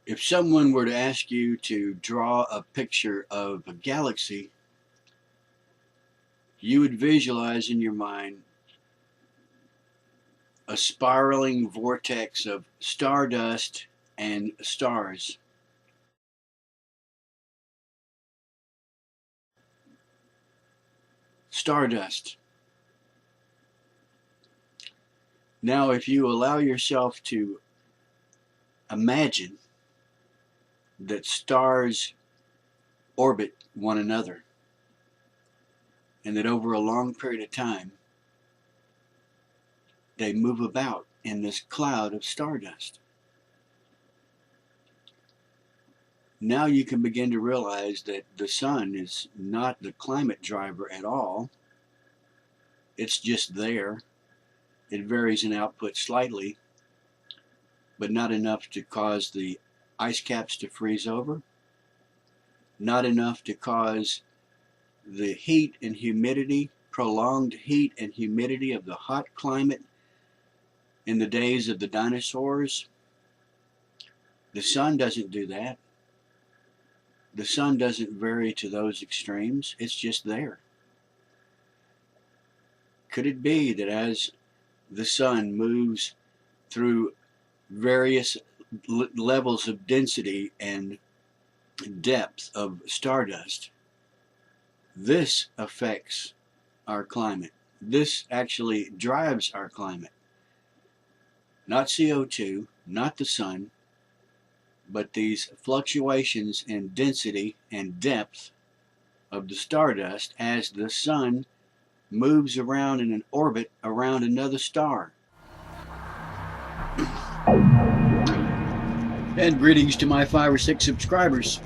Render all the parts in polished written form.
If someone were to ask you to draw a picture of a galaxy, you would visualize in your mind a spiraling vortex of stardust and stars. Stardust. Now, if you allow yourself to imagine that stars orbit one another, and that over a long period of time they move about in this cloud of stardust, now you can begin to realize that the sun is not the climate driver at all. It's just there. It varies in output slightly, but not enough to cause the ice caps to freeze over, not enough to cause the heat and humidity, prolonged heat and humidity of the hot climate in the days of the dinosaurs. The sun doesn't do that. The sun doesn't vary to those extremes. It's just there. Could it be that as the sun moves through various levels of density and depth of stardust, this affects our climate? This actually drives our climate. Not CO2, not the sun, but these fluctuations in density and depth of the stardust as the sun moves around in an orbit around another star. And greetings to my 5 or 6 subscribers.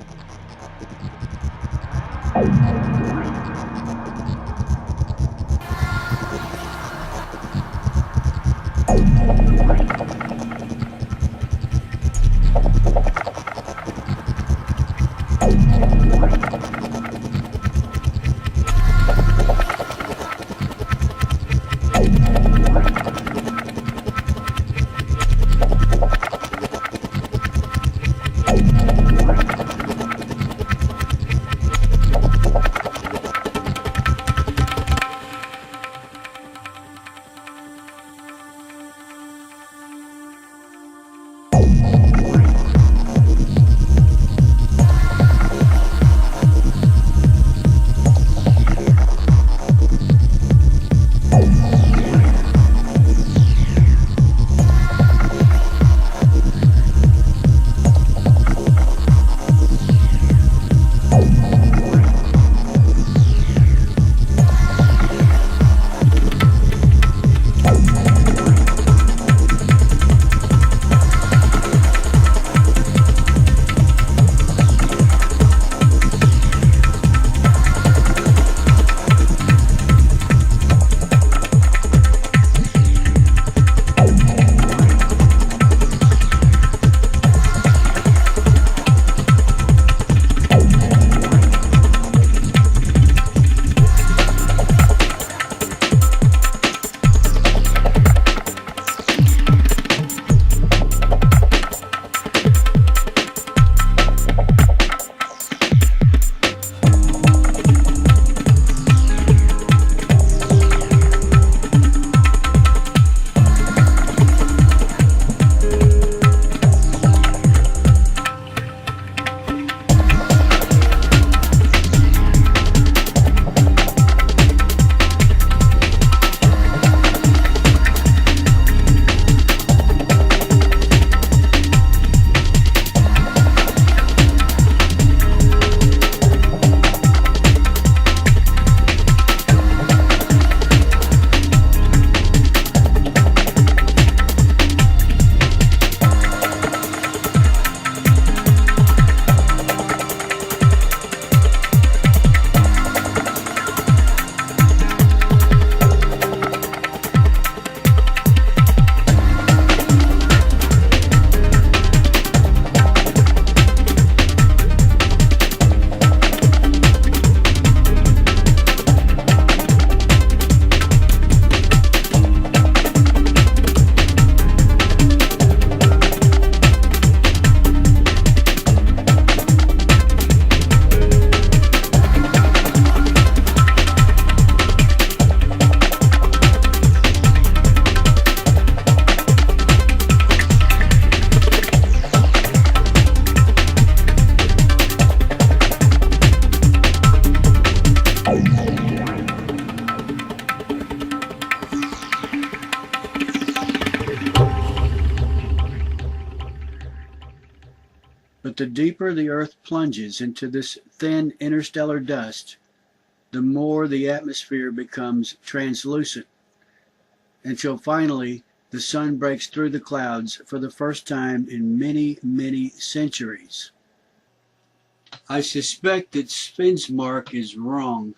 But the deeper the Earth plunges into this thin interstellar dust, the more the atmosphere becomes translucent, until finally the sun breaks through the clouds for the first time in many, many centuries. I suspect that Svenmark is wrong.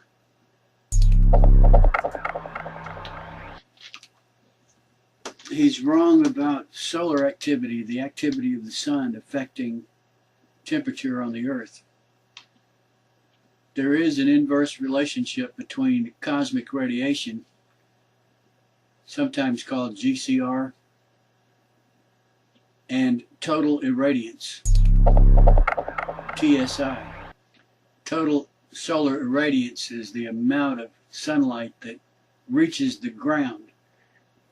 He's wrong about solar activity, the activity of the sun affecting temperature on the Earth. There is an inverse relationship between cosmic radiation, sometimes called GCR, and total irradiance, TSI. Total solar irradiance is the amount of sunlight that reaches the ground.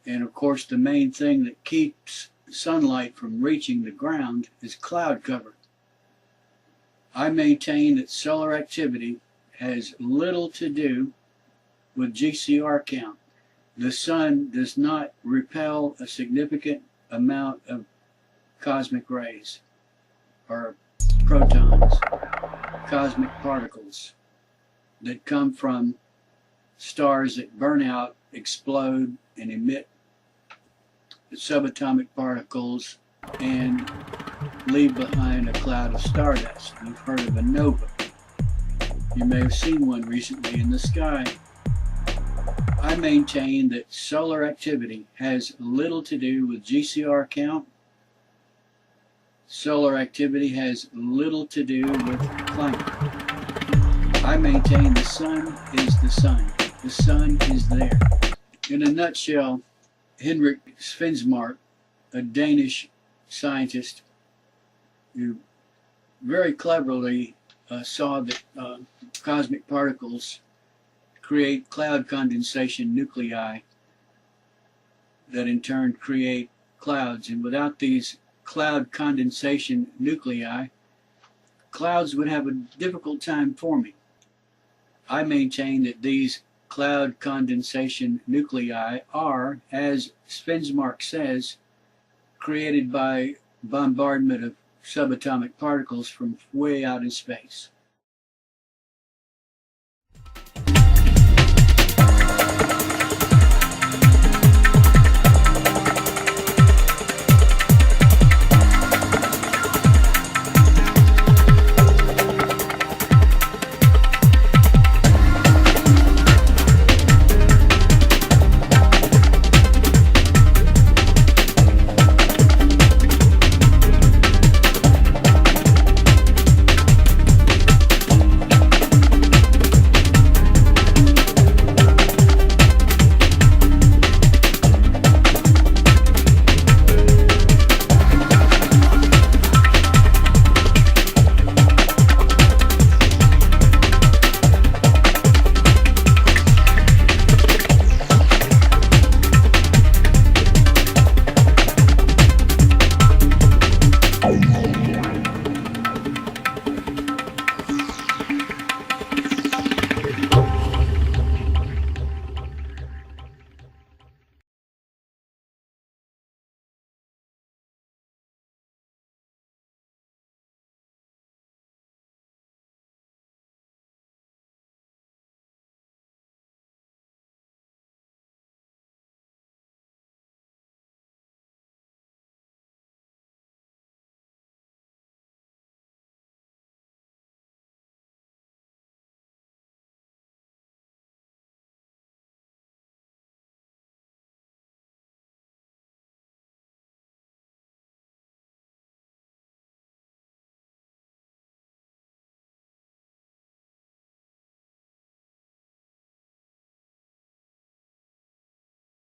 And of course, the main thing that keeps sunlight from reaching the ground is cloud cover. I maintain that solar activity has little to do with GCR count. The sun does not repel a significant amount of cosmic rays or protons, cosmic particles that come from stars that burn out, explode, and emit subatomic particles and leave behind a cloud of stardust. You've heard of a nova. You may have seen one recently in the sky. I maintain that solar activity has little to do with GCR count. Solar activity has little to do with climate. I maintain the sun is the sun. The sun is there. In a nutshell, Henrik Svenmark, a Danish scientist who very cleverly saw that cosmic particles create cloud condensation nuclei that in turn create clouds. And without these cloud condensation nuclei, clouds would have a difficult time forming. I maintain that these cloud condensation nuclei are, as Svenmark says, created by bombardment of subatomic particles from way out in space.